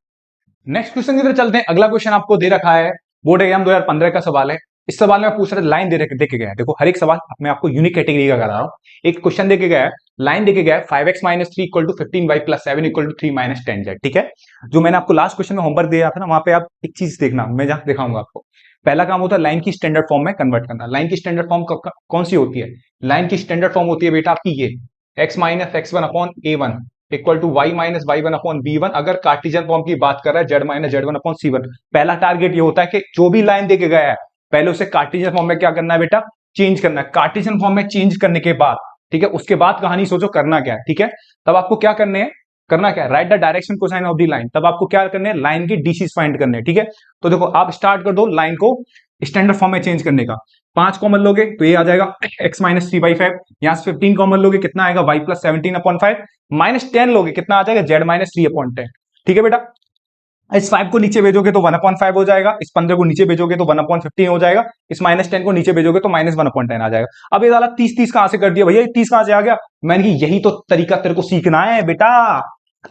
नेक्स्ट क्वेश्चन की तरफ चलते हैं। अगला क्वेश्चन आपको दे रखा है, बोर्ड एग्जाम 2015 का सवाल है। इस सवाल में पूछ रहा है, लाइन दे के गया है, देखो हर एक सवाल मैं आपको यूनिक कैटेगरी का करा रहा हूं। एक क्वेश्चन दे के गया है, लाइन दे के गया है 5x minus 3 equal to 15y plus 7 equal to 3 minus 10z, ठीक है। जो मैंने आपको लास्ट क्वेश्चन में होमवर्क दिया था ना, वहां पे आप एक चीज देखना, मैं जहां दिखाऊंगा आपको। पहला काम होता है लाइन की स्टैंडर्ड फॉर्म में कन्वर्ट करना। लाइन की स्टैंडर्ड फॉर्म कौन सी होती है, लाइन की स्टैंडर्ड फॉर्म होती है बेटा आपकी ये x minus x1 upon a1 equal to y minus y1 upon b1, अगर कार्टिजन फॉर्म की बात कर रहा है z minus z1 upon c1। पहला टारगेट ये होता है कि जो भी लाइन देके गया है पहले उसे कार्टिजन फॉर्म में क्या करना है बेटा, चेंज करना है। कार्टिजन फॉर्म में चेंज करने के बाद, ठीक है, उसके बाद कहानी सोचो करना क्या है, ठीक है। तब आपको क्या करना क्या है, right the direction cosine of the line. तब आपको क्या करना है, लाइन की डीसी फाइंड करने हैं, ठीक है। तो देखो आप स्टार्ट कर दो लाइन को स्टैंडर्ड फॉर्म में चेंज करने का। 5 कॉमन लोगे तो ये आ जाएगा x माइनस 3/5, यहां से 15 कॉमन लोगे कितना आएगा y प्लस 17 अपॉन 5, माइनस 10 लोगे कितना आ जाएगा z माइनस 3 अपॉन 10, ठीक है बेटा। इस 5 को नीचे भेजोगे तो 1/5 हो जाएगा, इस 15 को नीचे भेजोगे तो 1/15 हो जाएगा, इस माइनस 10 को नीचे भेजोगे तो माइनस 1/10 आ जाएगा। अब ये वाला 30 कहां से कर दिया भैया, 30 कहां से आ गया, मैंने कि यही तो तरीका तेरे को सीखना है बेटा।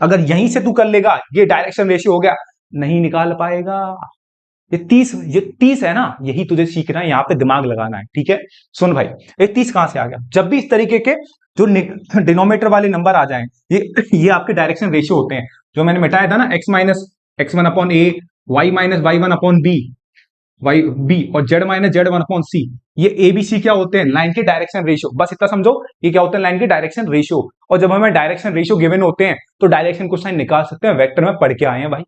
अगर यहीं से तू कर लेगा, ये डायरेक्शन रेशियो हो गया, नहीं निकाल पाएगा। ये 30 है ना, यही तुझे सीखना है, यहाँ पे दिमाग लगाना है, ठीक है। सुन भाई, ये 30 कहां से आ गया, जब भी इस तरीके के जो डिनोमीटर वाले नंबर आ जाएं, ये आपके डायरेक्शन रेशियो होते हैं। जो मैंने मिटाया था ना, x minus x1 upon a, y minus y1 upon b, y b, और z minus z1 upon c, ये ए बी सी क्या होते हैं, लाइन के डायरेक्शन रेशियो। बस इतना समझो, ये क्या होते हैं, लाइन के डायरेक्शन रेशियो। और जब हमें डायरेक्शन रेशियो गिवन होते हैं तो डायरेक्शन को साइन निकाल सकते हैं, वेक्टर में पढ़ के आए हैं भाई,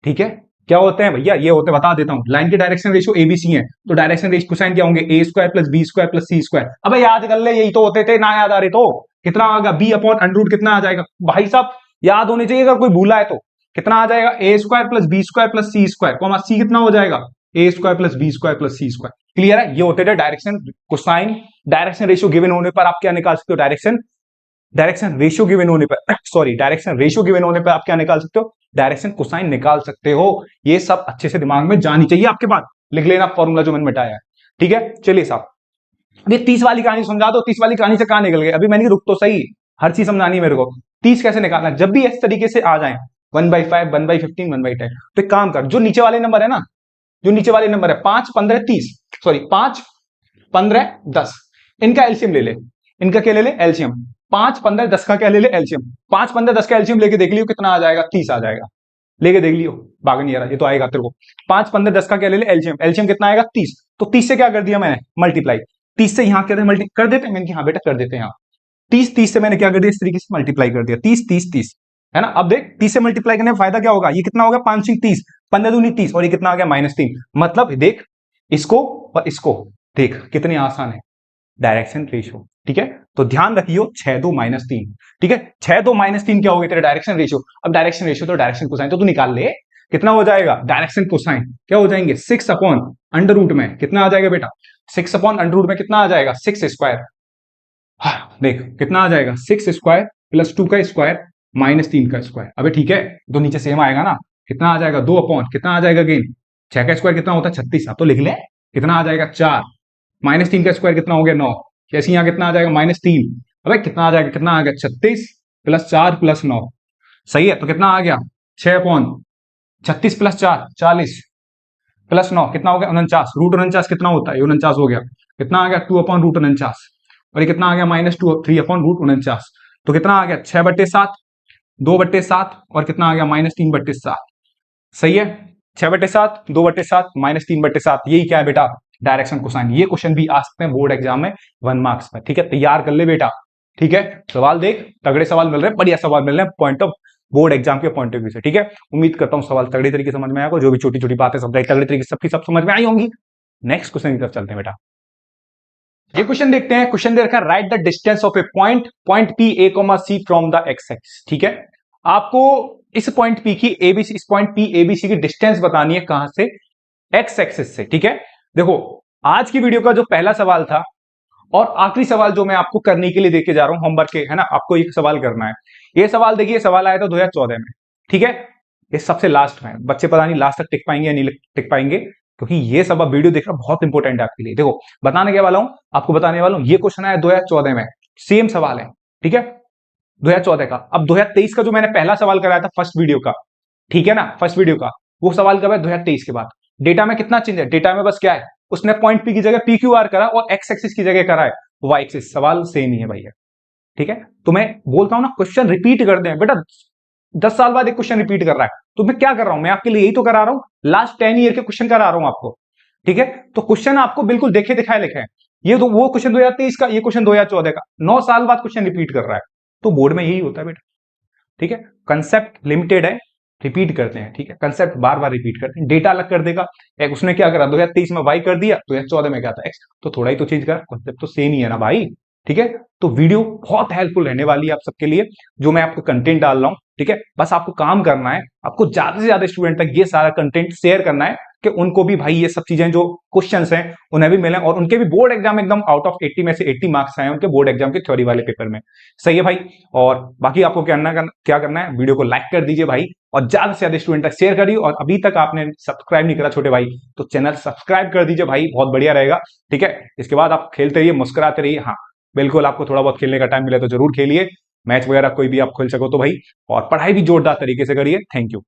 ठीक है। क्या होते हैं भैया, ये होते हैं, बता देता हूं। लाइन के डायरेक्शन रेशियो एबीसी है, तो डायरेक्शन रेशियो कोसाइन क्या होंगे, a square plus b square plus c square. अबे याद कर ले, यही तो होते थे ना, याद आ रहे तो कितना आएगा, बी अपॉन अंडर कितना आ जाएगा भाई साहब, याद होने चाहिए, अगर कोई भूला है तो। कितना आ जाएगा, a square plus b square plus c square, comma c कितना हो जाएगा, a square plus b square plus c square. Clear है, ये होते थे direction cosine. Direction ratio given होने पर आप क्या निकाल सकते हो, डायरेक्शन रेशियो गिवन होने पर, सॉरी डायरेक्शन रेशियो गिवन होने पर आप क्या निकाल सकते हो, डायरेक्शन कोसाइन निकाल सकते हो। ये सब अच्छे से दिमाग में जानी चाहिए आपके पास, लिख लेना फॉर्मूला जो मैंने बताया है, ठीक है। चलिए साहब, ये 30 वाली कहानी समझा दो। 30 वाली कहानी से कहां निकल गए, अभी मैंने रुक तो सही, हर चीज समझानी है मेरे को। 30 कैसे निकालना, जब भी इस तरीके से आ जाए 1/5 1/15 1/10, तो एक काम कर, जो नीचे वाले नंबर है ना, जो नीचे वाले नंबर है 5 15 30, सॉरी 5 15 10, इनका एलसीएम ले ले। इनका क्या ले ले, एलसीएम। 5 15 10 का क्या ले ले, एलसीएम। 5 15 10 का एलसीएम लेके देख लियो कितना आ जाएगा, 30 आ जाएगा, लेके देख लियो, भाग नहीं आ रहा, ये तो आएगा तेरे को। 5 15 10 का क्या ले ले, एलसीएम। एलसीएम कितना आएगा, 30। तो 30 से क्या कर दिया मैंने, मल्टीप्लाई। 30 से यहां क्या मल्टी कर देते हैं, मैंने हाँ बेटा कर देते हैं, यहाँ 30 30 से मैंने क्या कर दिया, इस तरीके से मल्टीप्लाई कर दिया, 30 30 30। है ना। अब देख 30 से मल्टीप्लाई करने में फायदा क्या होगा, ये कितना होगा 5 × 30, 15 दूनी 30, और ये कितना आ गया -3। मतलब देख इसको और इसको, देख कितने आसान है, डायरेक्शन रेशियो। ठीक है, तो ध्यान रखियो 6 2 -3। ठीक है, 6 2 -3 क्या हो गया तेरा डायरेक्शन रेशियो। अब डायरेक्शन रेशियो तो डायरेक्शन कोसाइन तो तू निकाल ले, कितना हो जाएगा डायरेक्शन कोसाइन, क्या हो जाएंगे 6/√, में कितना आ जाएगा बेटा 6/√, में कितना आ जाएगा 6²। हाँ, देख कितना आ जाएगा 6² + 2 का स्क्वायर -3 का स्क्वायर। अबे ठीक है, तो नीचे सेम आएगा ना, कितना आ जाएगा 2 कितना आ जाएगा गेन 6 का स्क्वायर कितना होता है 36। अब तो लिख ले कितना आ जाएगा 4, -3 का स्क्वायर कितना हो गया 9, कैसे यहाँ कितना आ जाएगा -3। अबे कितना आ जाएगा, कितना आ गया 36 + 4 + 9, सही है। तो कितना आ गया 6/36 + 4 40 + 9 कितना हो गया 49, √49 कितना होता है 49 हो गया, कितना आ गया 2/√49, और ये कितना आ गया -2 3/√49। तो कितना आ गया 6/7 2/7, और कितना आ गया -3/7, सही है। 6/7 2/7 -3/7, यही क्या है बेटा डायरेक्शन कोसाइन। ये क्वेश्चन भी आ सकते हैं बोर्ड एग्जाम में 1 मार्क्स में। ठीक है, तैयार कर ले बेटा। ठीक है, सवाल देख तगड़े सवाल मिल रहे हैं, बढ़िया सवाल मिल रहे हैं पॉइंट ऑफ बोर्ड एग्जाम के पॉइंट ऑफ व्यू से। ठीक है, उम्मीद करता हूं सवाल तगड़े तरीके समझ में आएगा, जो भी छोटी छोटी बातें समझाई तगड़े तरीके सबकी सब समझ में आई होंगी। नेक्स्ट क्वेश्चन की तरफ चलते हैं बेटा। ये क्वेश्चन देखते हैं, क्वेश्चन दे रखा है right the distance of A point P A, C from the x axis. ठीक है, आपको इस पॉइंट P की ABC, इस पॉइंट P ABC की डिस्टेंस बतानी है, कहां से एक्स एक्सिस से। ठीक है, देखो आज की वीडियो का जो पहला सवाल था और आखिरी सवाल जो मैं आपको करने के लिए देके जा रहा हूं होमवर्क के, है ना, आपको एक सवाल करना है। ये सवाल देखिए, सवाल आया था 2014 में। ठीक है, ये सबसे लास्ट में, बच्चे पता नहीं लास्ट तक टिक पाएंगे या नहीं टिक पाएंगे, क्योंकि ये सब आप वीडियो देखना बहुत इंपॉर्टेंट है आपके लिए। देखो बताने के वाला हूं, आपको बताने वाला हूं, ये क्वेश्चन आया 2014 में, सेम सवाल है। ठीक है, 2014 का। अब 2023 का जो मैंने पहला सवाल कराया था फर्स्ट वीडियो का, ठीक है ना, फर्स्ट वीडियो का, वो सवाल कब है 2023 के बाद। डेटा में कितना चेंज है, डेटा में बस क्या है, उसने पॉइंट P की जगह PQR करा और एक्स एक्सिस की जगह करा है वाई एक्सिस, सवाल सेम ही है भैया। ठीक है, तो मैं बोलता हूं ना क्वेश्चन रिपीट कर दे बेटा, 10 साल बाद एक क्वेश्चन रिपीट कर रहा है, तो मैं क्या कर रहा हूं, मैं आपके लिए यही तो करा रहा हूं, लास्ट 10 ईयर के क्वेश्चन करा रहा हूं आपको। ठीक है, तो क्वेश्चन आपको बिल्कुल देखे दिखाए लिखे हैं। ये तो वो क्वेश्चन 2023 का, ये क्वेश्चन 2014 का, 9 साल बाद क्वेश्चन रिपीट कर रहा है। तो बोर्ड में यही होता है बेटा। ठीक है, कंसेप्ट लिमिटेड है, रिपीट करते हैं। ठीक है, कंसेप्ट बार बार रिपीट करते हैं, डेटा अलग कर देगा। एक उसने क्या करा 2023 में वाई कर दिया, 2014 में क्या था एक्स, तो थोड़ा ही तो चेंज करा, कंसेप्ट तो सेम ही है ना भाई। ठीक है, तो वीडियो बहुत हेल्पफुल रहने वाली है आप सबके लिए, जो मैं आपको कंटेंट डाल रहा हूं। ठीक है, बस आपको काम करना है, आपको ज्यादा से ज्यादा स्टूडेंट तक ये सारा कंटेंट शेयर करना है, कि उनको भी भाई ये सब चीजें जो क्वेश्चंस हैं उन्हें भी मिले, और उनके भी बोर्ड एग्जाम एकदम आउट ऑफ 80 में से 80 मार्क्स आए उनके बोर्ड एग्जाम के थ्योरी वाले पेपर में। सही है भाई, और बाकी आपको क्या करना है, वीडियो को लाइक कर दीजिए भाई, और ज्यादा से ज्यादा स्टूडेंट तक शेयर करिए, और अभी तक आपने सब्सक्राइब नहीं करा छोटे भाई, तो चैनल सब्सक्राइब कर दीजिए भाई, बहुत बढ़िया रहेगा। ठीक है, इसके बाद आप खेलते रहिए, मुस्कुराते रहिए। हाँ बिल्कुल, आपको थोड़ा बहुत खेलने का टाइम मिले तो जरूर खेलिए, मैच वगैरह कोई भी आप खेल सको तो भाई, और पढ़ाई भी जोरदार तरीके से करिए। Thank you.